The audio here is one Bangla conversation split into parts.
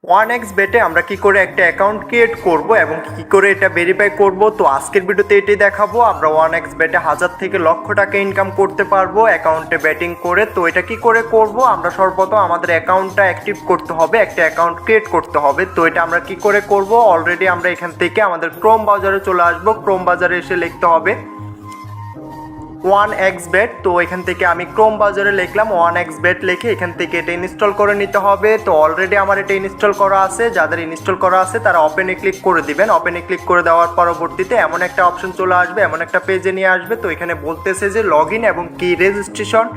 ওয়ান বেটে আমরা কি করে একটা অ্যাকাউন্ট ক্রিয়েট করব এবং কি করে এটা ভেরিফাই করব। তো আজকের ভিডিওতে এটাই দেখাবো। আমরা বেটে 1000 থেকে লক্ষ টাকা ইনকাম করতে পারবো অ্যাকাউন্টে ব্যাটিং করে। তো এটা কি করে করব, আমরা সর্বপ্রথম আমাদের অ্যাকাউন্টটা অ্যাক্টিভ করতে হবে, একটা অ্যাকাউন্ট ক্রিয়েট করতে হবে। তো এটা আমরা কি করে করব, অলরেডি আমরা এখান থেকে আমাদের ক্রোম ব্রাউজারে চলে আসবো। ক্রোম ব্রাউজারে এসে লিখতে হবে বেট। তো এখান থেকে আমি ক্রোম ব্রাউজারে লিখলাম বেট, লিখে এখান থেকে এটা ইনস্টল করে নিতে হবে। তো অলরেডি আমার এটা ইনস্টল করা আছে, যাদের ইনস্টল করা আছে তারা ওপেনে ক্লিক করে দিবেন। ওপেনে ক্লিক করে দেওয়ার পরবর্তীতে এমন একটা অপশন চলে আসবে, এমন একটা পেজে নিয়ে আসবে। তো এখানে বলতেছে যে লগ ইন এবং কি রেজিস্ট্রেশন।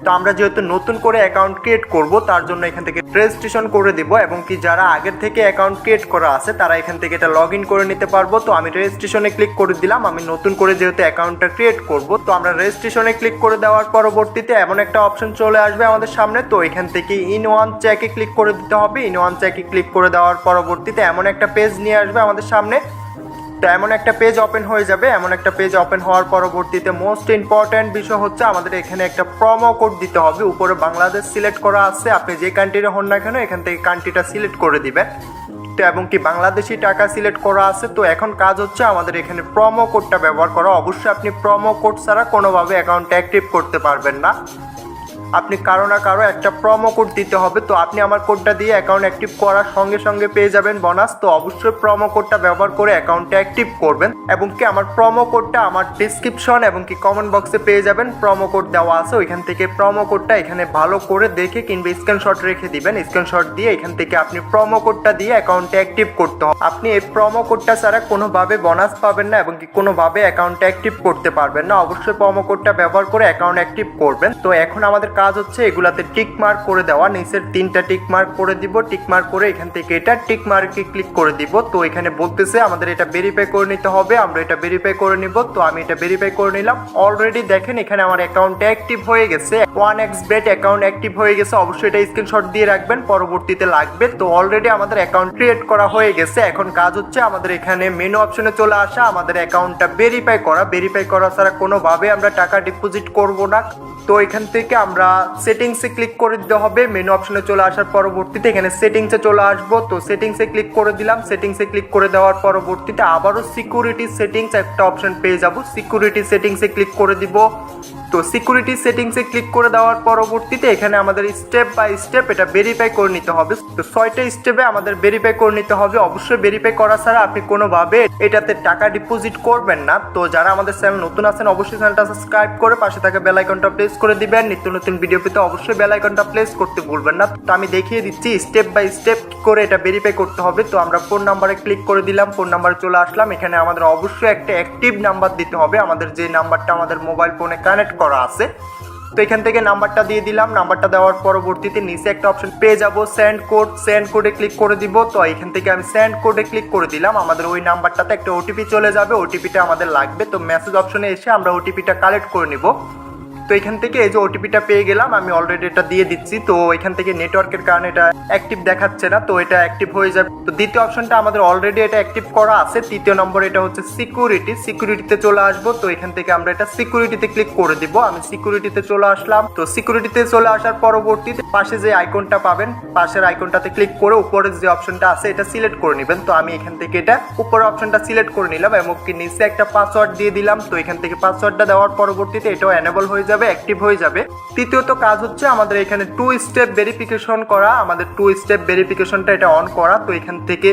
তো আমরা যেহেতু নতুন করে অ্যাকাউন্ট ক্রিয়েট করব তার জন্য এখান থেকে রেজিস্ট্রেশন করে দিব, এবং কি যারা আগের থেকে অ্যাকাউন্ট ক্রিয়েট করা আছে তারা এখান থেকে এটা লগ ইন করে নিতে পারবো। তো আমি রেজিস্ট্রেশনে ক্লিক করে দিলাম, আমি নতুন করে যেহেতু অ্যাকাউন্টটা ক্রিয়েট করব। তো আমরা রেজিস্ট্রেশনে ক্লিক করে দেওয়ার পরবর্তীতে এমন একটা অপশন চলে আসবে আমাদের সামনে। তো এখান থেকে ইন ওয়ান চেকে ক্লিক করে দিতে হবে। ইন ওয়ান চেকে ক্লিক করে দেওয়ার পরবর্তীতে এমন একটা পেজ নিয়ে আসবে আমাদের সামনে। তো এমন একটা পেজ ওপেন হয়ে যাবে। এমন একটা পেজ ওপেন হওয়ার পরবর্তীতে মোস্ট ইম্পর্ট্যান্ট বিষয় হচ্ছে আমাদের এখানে একটা প্রোমো কোড দিতে হবে। উপরে বাংলাদেশ সিলেক্ট করা আছে, আপনি যে কান্ট্রির হন না কেন এখান থেকে কান্ট্রিটা সিলেক্ট করে দিবেন। তো এবং কি বাংলাদেশি টাকা সিলেক্ট করা আছে। তো এখন কাজ হচ্ছে আমাদের এখানে প্রোমো কোডটা ব্যবহার করা। অবশ্যই আপনি প্রোমো কোড ছাড়া কোনোভাবে অ্যাকাউন্ট অ্যাক্টিভ করতে পারবেন না। আপনি কারো না কারো একটা প্রোমো কোড দিতে হবে। তো আপনি আমার কোডটা দিয়ে অ্যাকাউন্ট অ্যাক্টিভ করার সঙ্গে সঙ্গে পেয়ে যাবেন বোনাস। তো অবশ্যই প্রোমো কোডটা ব্যবহার করে অ্যাকাউন্টটা অ্যাক্টিভ করবেন, এবং কি আমার প্রোমো কোডটা আমার ডিসক্রিপশন এবং কি কমেন্ট বক্সে পেয়ে যাবেন। প্রোমো কোড দেওয়া আছে, ওইখান থেকে প্রোমো কোডটা এখানে ভালো করে দেখে কিংবা স্ক্রিনশট রেখে দিবেন। স্ক্রিনশট দিয়ে এখান থেকে আপনি প্রোমো কোডটা দিয়ে অ্যাকাউন্টটা অ্যাক্টিভ করতে হবে। আপনি এই প্রোমো কোডটা ছাড়া কোনোভাবে বোনাস পাবেন না এবং কি কোনোভাবে অ্যাকাউন্টটা অ্যাক্টিভ করতে পারবেন না। অবশ্যই প্রোমো কোডটা ব্যবহার করে অ্যাকাউন্ট অ্যাক্টিভ করবেন। তো এখন আমাদের কাজ হচ্ছে এগুলাতে টিক মার্ক করে দেওয়া। নিচের 3টা টিক মার্ক করে দিব। টিক মার্ক করে এখান থেকে এটা টিক মার্কে ক্লিক করে দিব। তো এখানে বলতেছে আমাদের এটা ভেরিফাই করে নিতে হবে, আমরা এটা ভেরিফাই করে নিব। তো আমি এটা ভেরিফাই করে নিলাম। অলরেডি দেখেন এখানে আমার অ্যাকাউন্ট অ্যাক্টিভ হয়ে গেছে। বেট অ্যাকাউন্ট অ্যাক্টিভ হয়ে গেছে। অবশ্যই এটা স্ক্রিনশট দিয়ে রাখবেন, পরবর্তীতে লাগবে। তো অলরেডি আমাদের অ্যাকাউন্ট ক্রিয়েট করা হয়ে গেছে। এখন কাজ হচ্ছে আমাদের এখানে মেনু অপশনে চলে আসা, আমাদের অ্যাকাউন্টটা ভেরিফাই করা। ভেরিফাই করা ছাড়া কোনোভাবে আমরা টাকা ডিপোজিট করব না। তো এখান থেকে আমরা সেটিংসে ক্লিক করে দিতে হবে। মেনু অপশনে চলে আসার পরবর্তীতে এখানে সেটিংসে চলে আসবো। তো সেটিংসে ক্লিক করে দিলাম। সেটিংসে ক্লিক করে দেওয়ার পরবর্তীতে আবারও সিকিউরিটি সেটিংস একটা অপশন পেয়ে যাব। সিকিউরিটি সেটিংসে ক্লিক করে দিব। তো সিকিউরিটি সেটিংসে ক্লিক করে দেওয়ার পরবর্তীতে এখানে আমাদের স্টেপ বাই স্টেপ এটা ভেরিফাই করে নিতে হবে। তো 6টা স্টেপে আমাদের ভেরিফাই করে নিতে হবে। অবশ্যই ভেরিফাই করা ছাড়া আপনি কোনোভাবে এটাতে টাকা ডিপোজিট করবেন না। তো যারা আমাদের চ্যানেল নতুন আছেন অবশ্যই চ্যানেলটা সাবস্ক্রাইব করে পাশে থাকা বেল আইকনটা প্রেস করে দিবেন। নিত্য নতুন ভিডিও পেতে অবশ্যই বেল আইকনটা প্রেস করতে ভুলবেন না। তো আমি দেখিয়ে দিচ্ছি স্টেপ বাই স্টেপ কি করে এটা ভেরিফাই করতে হবে। তো আমরা ফোন নাম্বারে ক্লিক করে দিলাম। ফোন নাম্বারে চলে আসলাম। এখানে আমাদের অবশ্যই একটা অ্যাক্টিভ নাম্বার দিতে হবে, আমাদের যে নাম্বারটা আমাদের মোবাইল ফোনে কানেক্ট করা আছে। তো এখান থেকে নাম্বারটা দিয়ে দিলাম। নাম্বারটা দেওয়ার পরবর্তীতে নিচে একটা অপশন পেয়ে যাব সেন্ড কোড। সেন্ড কোডে ক্লিক করে দিব। তো এখান থেকে আমি সেন্ড কোডে ক্লিক করে দিলাম। আমাদের ওই নাম্বারটাতে একটা ওটিপি চলে যাবে, ওটিপিটা আমাদের লাগবে। তো মেসেজ অপশনে এসে আমরা ওটিপিটা কালেক্ট করে নিব। তো এখান থেকে এই যে ওটিপিটা পেয়ে গেলাম, আমি অলরেডি এটা দিয়ে দিচ্ছি। তো এখান থেকে নেটওয়ার্কের কারণে এটা অ্যাক্টিভ দেখাচ্ছে না, তো এটা অ্যাক্টিভ হয়ে যাবে। তো দ্বিতীয় অপশনটা আমাদের অলরেডি এটা অ্যাক্টিভ করা আছে। তৃতীয় নম্বর এটা হচ্ছে সিকিউরিটি। সিকিউরিটিতে চলে আসবো। তো এখান থেকে আমরা এটা সিকিউরিটিতে ক্লিক করে দিব। আমি সিকিউরিটিতে চলে আসলাম। তো সিকিউরিটিতে চলে আসার পরবর্তীতে পাশে যে আইকনটা পাবেন, পাশের আইকনটাতে ক্লিক করে উপরের যে অপশনটা আছে এটা সিলেক্ট করে নেবেন। তো আমি এখান থেকে এটা উপরের অপশনটা সিলেক্ট করে নিলাম এবং নিচে একটা পাসওয়ার্ড দিয়ে দিলাম। তো এখান থেকে পাসওয়ার্ডটা দেওয়ার পরবর্তীতে এটাও এনেবল হয়ে যাবে, অ্যাক্টিভ হয়ে যাবে। তৃতীয়ত কাজ হচ্ছে আমাদের এখানে 2 স্টেপ ভেরিফিকেশন করা। আমাদের 2 স্টেপ ভেরিফিকেশনটা এটা অন করা। তো এখান থেকে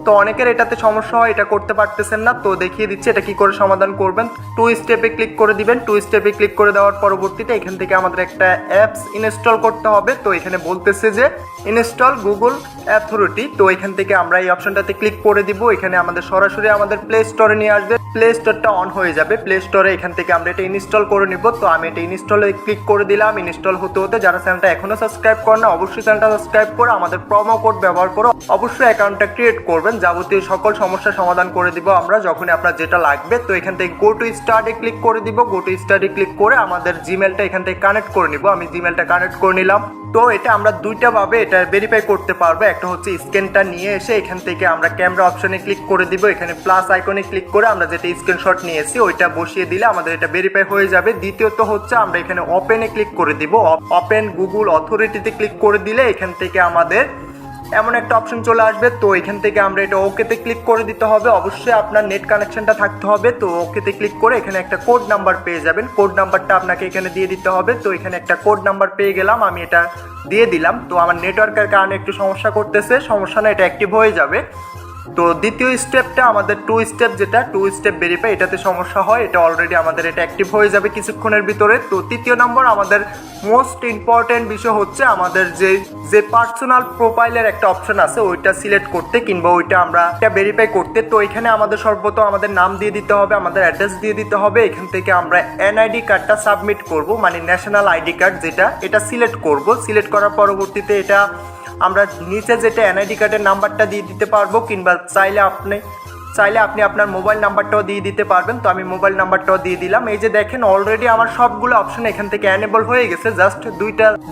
তো অনেকের এটাতে সমস্যা হয়, এটা করতে পারতেছেন না। তো দেখিয়ে দিচ্ছি এটা কি করে সমাধান করবেন। 2 স্টেপে ক্লিক করে দিবেন। 2 স্টেপে ক্লিক করে দেওয়ার পরবর্তীতে এখান থেকে আমাদের একটা অ্যাপস ইনস্টল করতে হবে। তো এখানে বলতেছে যে ইনস্টল গুগল অথরিটি। তো এখান থেকে আমরা এই অপশনটাতে ক্লিক করে দিব। এখানে আমাদের সরাসরি আমাদের প্লে স্টোরে নিয়ে আসবে। প্লে স্টোরটা অন হয়ে যাবে। প্লে স্টোরে এখান থেকে আমরা এটা ইনস্টল করে নিব। তো আমি এটা ইনস্টলে ক্লিক করে দিলাম। ইনস্টল হতে হতে যারা চ্যানেলটা এখনো সাবস্ক্রাইব করেন না অবশ্যই চ্যানেলটা সাবস্ক্রাইব করে আমাদের প্রোমো কোড ব্যবহার করে অবশ্যই অ্যাকাউন্টটা ক্রিয়েট করবেন। যাবতীয় সকল সমস্যার সমাধান করে দিব আমরা যখনই আপনার যেটা লাগবে। তো এখান থেকে গো টু স্টার্টে ক্লিক করে দিব। গো টু স্টার্টে ক্লিক করে আমাদের জিমেলটা এখান থেকে কানেক্ট করে নিব। আমি জিমেলটা কানেক্ট করে নিলাম। তো এটা আমরা দুইটা ভাবে এটা ভেরিফাই করতে পারবো। একটা হচ্ছে স্ক্যানটা নিয়ে এসে এখান থেকে আমরা ক্যামেরা অপশনে ক্লিক করে দিব। এখানে প্লাস আইকনে ক্লিক করে আমরা যেটা স্ক্রিনশট নিয়েছি ওইটা বসিয়ে দিলে আমাদের এটা ভেরিফাই হয়ে যাবে। দ্বিতীয়ত হচ্ছে আমরা এখানে ওপেনে ক্লিক করে দিব। ওপেন গুগল অথরিটিতে ক্লিক করে দিলে এখান থেকে আমাদের এমন একটা অপশন চলে আসবে। তো এখান থেকে আমরা এটা ওকেতে ক্লিক করে দিতে হবে। অবশ্যই আপনার নেট কানেকশনটা থাকতে হবে। তো ওকেতে ক্লিক করে এখানে একটা কোড নাম্বার পেয়ে যাবেন, কোড নাম্বারটা আপনাকে এখানে দিয়ে দিতে হবে। তো এখানে একটা কোড নাম্বার পেয়ে গেলাম, আমি এটা দিয়ে দিলাম। তো আমার নেটওয়ার্কের কারণে একটু সমস্যা করতেছে, সমস্যা না, এটা অ্যাক্টিভ হয়ে যাবে। তো দ্বিতীয় স্টেপটা আমাদের 2 স্টেপ, যেটা 2 স্টেপ ভেরিফাই, এটাতে সমস্যা হয়, এটা অলরেডি আমাদের এটা অ্যাক্টিভ হয়ে যাবে কিছুক্ষণের ভিতরে। তো তৃতীয় নম্বর আমাদের মোস্ট ইম্পর্টেন্ট বিষয় হচ্ছে আমাদের যে পার্সোনাল প্রোফাইলের একটা অপশন আছে ওইটা সিলেক্ট করতে, কিংবা ওইটা আমরা এটা ভেরিফাই করতে। তো এখানে আমাদের সর্বপ্রথম আমাদের নাম দিয়ে দিতে হবে, আমাদের অ্যাড্রেস দিয়ে দিতে হবে। এখান থেকে আমরা এনআইডি কার্ডটা সাবমিট করব, মানে ন্যাশনাল আইডি কার্ড যেটা, এটা সিলেক্ট করব। সিলেক্ট করার পরবর্তীতে এটা আমরা নিচে যেটা এনআইডি কার্ডের নাম্বারটা দিয়ে দিতে পারবো, কিংবা চাইলে আপনি আপনার মোবাইল নাম্বারটাও দিয়ে দিতে পারবেন। তো আমি মোবাইল নাম্বারটাও দিয়ে দিলাম। এই যে দেখেন অলরেডি আমার সবগুলো অপশন এখান থেকে এনেবল হয়ে গেছে, জাস্ট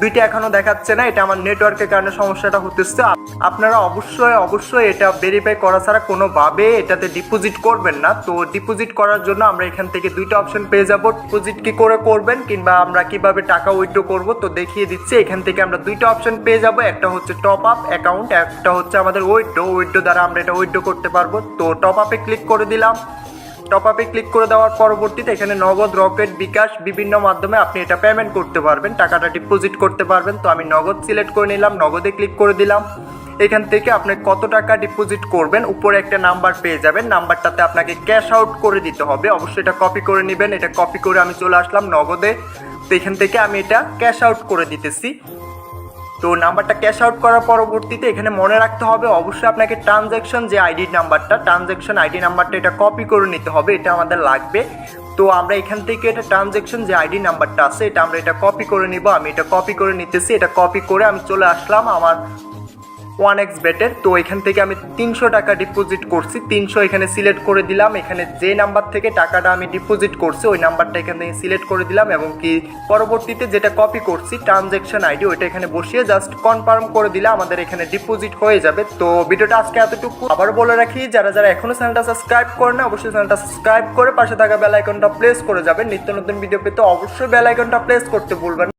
দুইটা এখনো দেখাচ্ছে না, এটা আমার নেটওয়ার্কের কারণে সমস্যাটা হতেছে। আপনারা অবশ্যই এটা ভেরিফাই করা ছাড়া কোনোভাবে এটাতে ডিপোজিট করবেন না। তো ডিপোজিট করার জন্য আমরা এখান থেকে দুইটা অপশন পেয়ে যাব, ডিপোজিট কি করে করবেন কিংবা আমরা কিভাবে টাকা উইথড্র করব, তো দেখিয়ে দিচ্ছি। এখান থেকে আমরা দুইটা অপশন পেয়ে যাব, একটা হচ্ছে টপ আপ অ্যাকাউন্ট, একটা হচ্ছে আমাদের উইথড্র দ্বারা আমরা এটা উইথড্র করতে পারবো। তো টপ আপে ক্লিক করে দিলাম। টপ আপে ক্লিক করে দেওয়ার পরবর্তীতে এখানে নগদ, রকেট, বিকাশ বিভিন্ন মাধ্যমে আপনি এটা পেমেন্ট করতে পারবেন, টাকাটা ডিপোজিট করতে পারবেন। তো আমি নগদ সিলেক্ট করে নিলাম, নগদে ক্লিক করে দিলাম। এখান থেকে আপনি কত টাকা ডিপোজিট করবেন উপরে একটা নাম্বার পেয়ে যাবেন, নাম্বারটাতে আপনাকে ক্যাশ আউট করে দিতে হবে। অবশ্যই এটা কপি করে নেবেন। এটা কপি করে আমি চলে আসলাম নগদে। তো এখান থেকে আমি এটা ক্যাশ আউট করে দিতেছি। তো নাম্বারটা ক্যাশ আউট করার পরবর্তীতে এখানে মনে রাখতে হবে অবশ্যই আপনাকে ট্রানজ্যাকশন যে আইডি নাম্বারটা, ট্রানজ্যাকশন আইডি নাম্বারটা এটা কপি করে নিতে হবে, এটা আমাদের লাগবে। তো আমরা এখান থেকে এটা ট্রানজ্যাকশন যে আইডি নাম্বারটা আছে এটা আমরা এটা কপি করে নিব। আমি এটা কপি করে নিতেছি। এটা কপি করে আমি চলে আসলাম আমার 1xBet-এর। তো এখান থেকে আমি 300 টাকা ডিপোজিট করছি, 300 এখানে সিলেক্ট করে দিলাম। এখানে যে নাম্বার থেকে টাকাটা আমি ডিপোজিট করছি ওই নাম্বারটা এখান থেকে সিলেক্ট করে দিলাম, এবং কি পরবর্তীতে যেটা কপি করছি ট্রানজ্যাকশন আইডি ওইটা এখানে বসিয়ে জাস্ট কনফার্ম করে দিলে আমাদের এখানে ডিপোজিট হয়ে যাবে। তো ভিডিওটা আজকে এতটুকু। আবার বলে রাখি, যারা এখনো চ্যানেলটা সাবস্ক্রাইব করেন না অবশ্যই চ্যানেলটা সাবস্ক্রাইব করে পাশে থাকা বেল আইকনটা প্রেস করে যাবেন। নিত্য নতুন ভিডিও পেতে অবশ্যই বেল আইকনটা প্রেস করতে ভুলবেন।